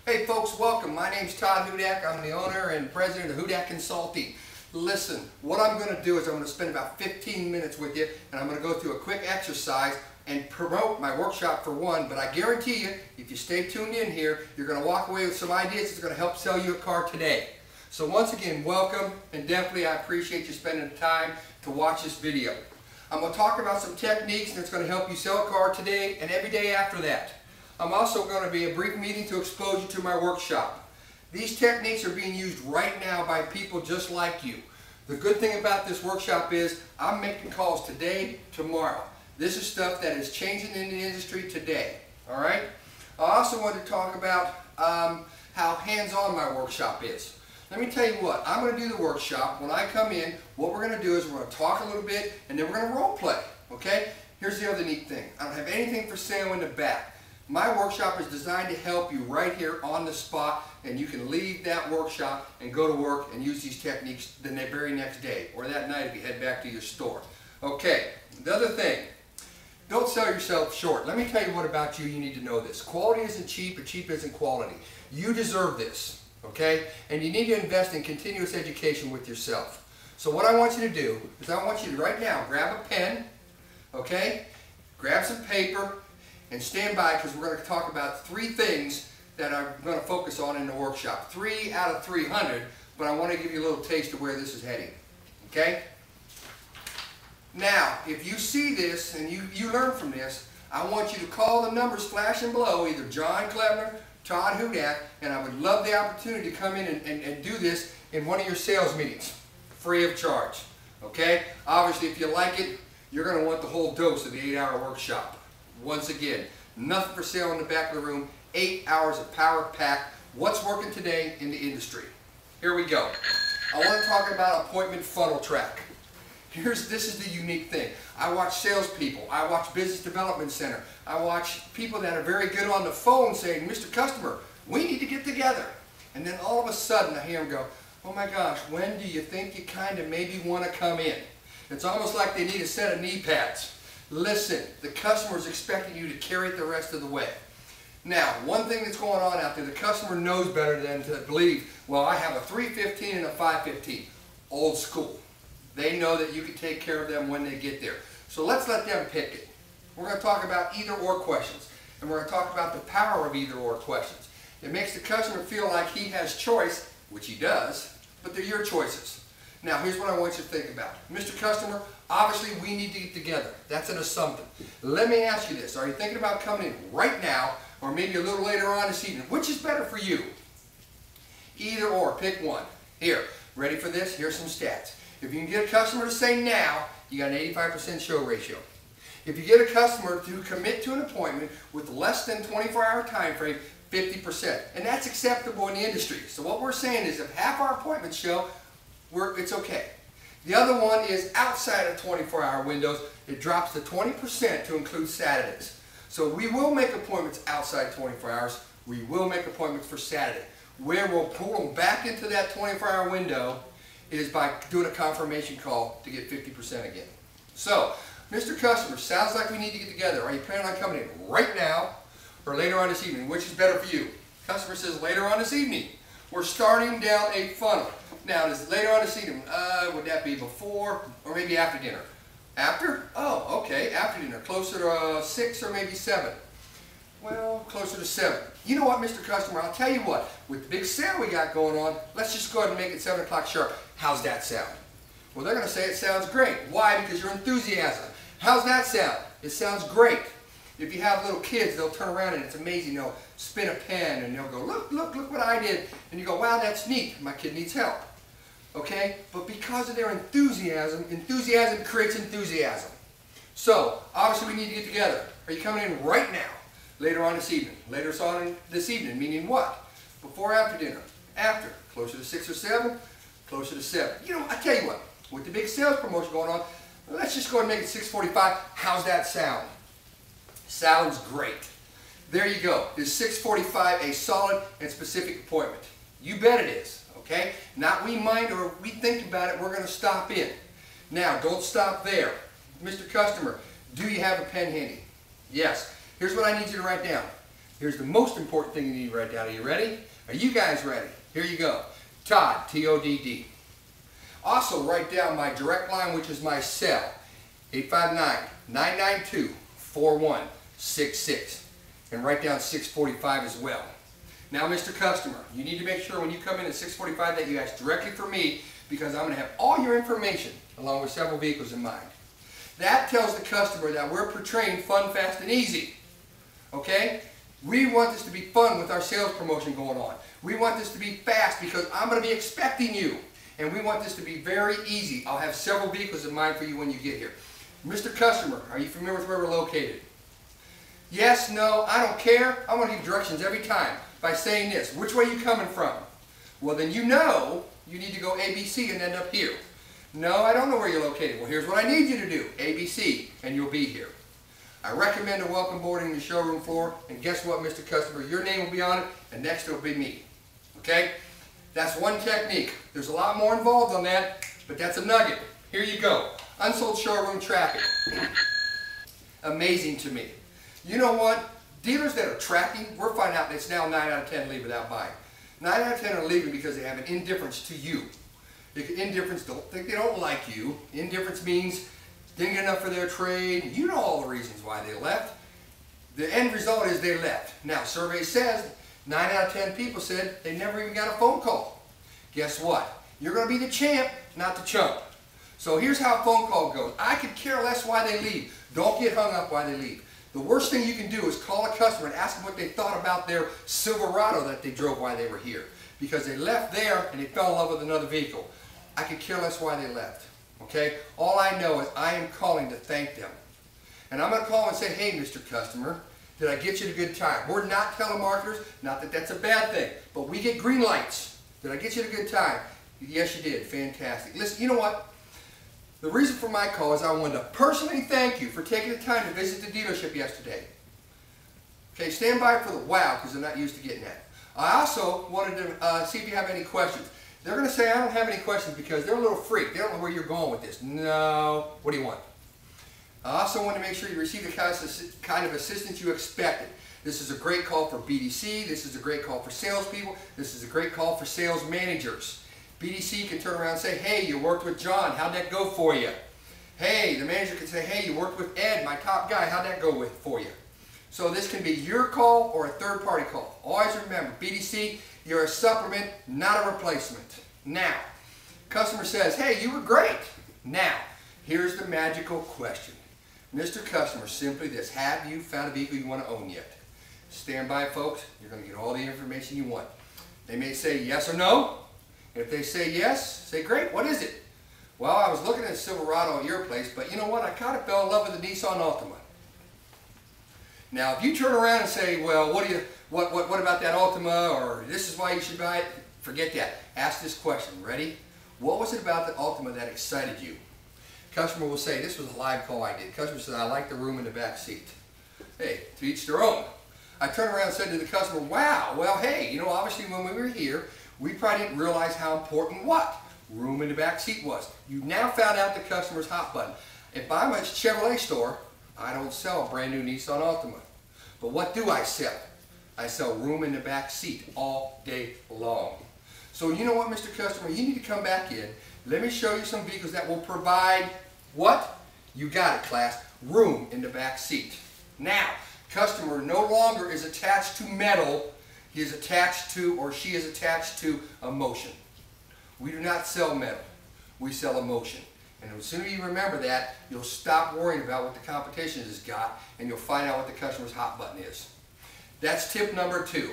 Hey folks, welcome. My name's Todd Hudak. I'm the owner and president of Hudak Consulting. Listen, what I'm going to do is I'm going to spend about 15 minutes with you, and I'm going to go through a quick exercise and promote my workshop for one, but I guarantee you, if you stay tuned in here, you're going to walk away with some ideas that's going to help sell you a car today. So once again, welcome, and definitely I appreciate you spending the time to watch this video. I'm going to talk about some techniques that's going to help you sell a car today and every day after that. I'm also going to be a brief meeting to expose you to my workshop. These techniques are being used right now by people just like you. The good thing about this workshop is I'm making calls today, tomorrow. This is stuff that is changing in the industry today. Alright? I also want to talk about how hands-on my workshop is. Let me tell you what, I'm going to do the workshop. When I come in, what we're going to do is we're going to talk a little bit and then we're going to role play. Okay? Here's the other neat thing. I don't have anything for sale in the back. My workshop is designed to help you right here on the spot, and you can leave that workshop and go to work and use these techniques the very next day or that night if you head back to your store. Okay, the other thing, don't sell yourself short. Let me tell you what about you need to know this. Quality isn't cheap, and cheap isn't quality. You deserve this, okay? And you need to invest in continuous education with yourself. So what I want you to do is I want you to right now grab a pen, okay? Grab some paper, and stand by because we're going to talk about 3 things that I'm going to focus on in the workshop. 3 out of 300, but I want to give you a little taste of where this is heading. Okay? Now, if you see this and you learn from this, I want you to call the numbers flashing below, either John Klebner, Todd Hudak, and I would love the opportunity to come in and do this in one of your sales meetings, free of charge. Okay? Obviously, if you like it, you're going to want the whole dose of the 8-hour workshop. Once again, nothing for sale in the back of the room, 8 hours of power packed. What's working today in the industry? Here we go. I want to talk about appointment funnel track. This is the unique thing. I watch salespeople, I watch business development center, I watch people that are very good on the phone saying, Mr. Customer, we need to get together. And then all of a sudden I hear them go, oh my gosh, when do you think you kind of maybe want to come in? It's almost like they need a set of knee pads. Listen, the customer is expecting you to carry it the rest of the way. Now, one thing that's going on out there, the customer knows better than to believe, well, I have a 315 and a 515. Old school. They know that you can take care of them when they get there. So let's let them pick it. We're going to talk about either or questions. And we're going to talk about the power of either or questions. It makes the customer feel like he has choice, which he does, but they're your choices. Now, here's what I want you to think about. Mr. Customer, obviously we need to get together. That's an assumption. Let me ask you this. Are you thinking about coming in right now or maybe a little later on this evening? Which is better for you? Either or. Pick one. Here, ready for this? Here's some stats. If you can get a customer to say now, you got an 85% show ratio. If you get a customer to commit to an appointment with less than 24-hour time frame, 50%. And that's acceptable in the industry. So what we're saying is if half our appointments show, it's okay. The other one is outside of 24-hour windows. It drops to 20% to include Saturdays. So we will make appointments outside 24 hours. We will make appointments for Saturday. Where we'll pull them back into that 24-hour window is by doing a confirmation call to get 50% again. So, Mr. Customer, sounds like we need to get together. Are you planning on coming in right now or later on this evening? Which is better for you? Customer says later on this evening. We're starting down a funnel. Now, is later on this evening, would that be before or maybe after dinner? After? Oh, okay, after dinner. Closer to 6 or maybe 7. Well, closer to 7. You know what, Mr. Customer, I'll tell you what. With the big sale we got going on, let's just go ahead and make it 7 o'clock sharp. How's that sound? Well, they're going to say it sounds great. Why? Because your enthusiasm. How's that sound? It sounds great. If you have little kids, they'll turn around and it's amazing. They'll spin a pen and they'll go, look what I did. And you go, wow, that's neat. My kid needs help. Okay? But because of their enthusiasm, enthusiasm creates enthusiasm. So, obviously we need to get together. Are you coming in right now? Later on this evening. Later on this evening, meaning what? Before or after dinner? After. Closer to 6 or 7? Closer to 7. You know, I tell you what, with the big sales promotion going on, let's just go ahead and make it 6:45. How's that sound? Sounds great. There you go. Is 6:45 a solid and specific appointment? You bet it is. Okay? Not we mind or we think about it, we're going to stop in. Now, don't stop there. Mr. Customer, do you have a pen handy? Yes. Here's what I need you to write down. Here's the most important thing you need to write down. Are you ready? Are you guys ready? Here you go. Todd, T-O-D-D. Also write down my direct line, which is my cell, 859-992-4166. And write down 645 as well. Now, Mr. Customer, you need to make sure when you come in at 645 that you ask directly for me, because I'm going to have all your information along with several vehicles in mind. That tells the customer that we're portraying fun, fast, and easy. Okay? We want this to be fun with our sales promotion going on. We want this to be fast because I'm going to be expecting you. And we want this to be very easy. I'll have several vehicles in mind for you when you get here. Mr. Customer, are you familiar with where we're located? Yes, no, I don't care. I'm going to give directions every time by saying this. Which way are you coming from? Well, then you know you need to go ABC and end up here. No, I don't know where you're located. Well, here's what I need you to do. ABC, and you'll be here. I recommend a welcome board in the showroom floor, and guess what, Mr. Customer? Your name will be on it, and next it'll be me. Okay? That's one technique. There's a lot more involved on that, but that's a nugget. Here you go. Unsold showroom tracking. Amazing to me. You know what? Dealers that are tracking, we're finding out it's now 9 out of 10 leave without buying. 9 out of 10 are leaving because they have an indifference to you. Indifference, don't think they don't like you. Indifference means didn't get enough for their trade. You know all the reasons why they left. The end result is they left. Now, survey says 9 out of 10 people said they never even got a phone call. Guess what? You're going to be the champ, not the chump. So here's how a phone call goes. I could care less why they leave. Don't get hung up why they leave. The worst thing you can do is call a customer and ask them what they thought about their Silverado that they drove while they were here. Because they left there and they fell in love with another vehicle. I could care less why they left. Okay? All I know is I am calling to thank them. And I'm going to call and say, hey, Mr. Customer, did I get you at a good time? We're not telemarketers. Not that that's a bad thing. But we get green lights. Did I get you at a good time? Yes, you did. Fantastic. Listen, you know what? The reason for my call is I wanted to personally thank you for taking the time to visit the dealership yesterday. Okay, stand by for the wow, because they're not used to getting that. I also wanted to see if you have any questions. They're going to say I don't have any questions because they're a little freaked. They don't know where you're going with this. No. What do you want? I also want to make sure you receive the kind of assistance you expected. This is a great call for BDC. This is a great call for salespeople. This is a great call for sales managers. BDC can turn around and say, hey, you worked with John. How'd that go for you? Hey, the manager can say, hey, you worked with Ed, my top guy. How'd that go for you? So this can be your call or a third-party call. Always remember, BDC, you're a supplement, not a replacement. Now, customer says, hey, you were great. Now, here's the magical question. Mr. Customer, simply this. Have you found a vehicle you want to own yet? Stand by, folks. You're going to get all the information you want. They may say yes or no. If they say yes, say great, what is it? Well, I was looking at a Silverado at your place, but you know what? I kind of fell in love with the Nissan Altima. Now, if you turn around and say, well, what about that Altima, or this is why you should buy it, forget that. Ask this question. Ready? What was it about the Altima that excited you? Customer will say, this was a live call I did. Customer said, I like the room in the back seat. Hey, to each their own. I turned around and said to the customer, wow, well, hey, you know, obviously when we were here, we probably didn't realize how important what? Room in the back seat was. You now found out the customer's hot button. If I'm a Chevrolet store, I don't sell a brand new Nissan Altima. But what do I sell? I sell room in the back seat all day long. So you know what, Mr. Customer, you need to come back in. Let me show you some vehicles that will provide what? You got it, class. Room in the back seat. Now, customer no longer is attached to metal. He is attached to, or she is attached to, emotion. We do not sell metal. We sell emotion. And as soon as you remember that, you'll stop worrying about what the competition has got, and you'll find out what the customer's hot button is. That's tip number 2.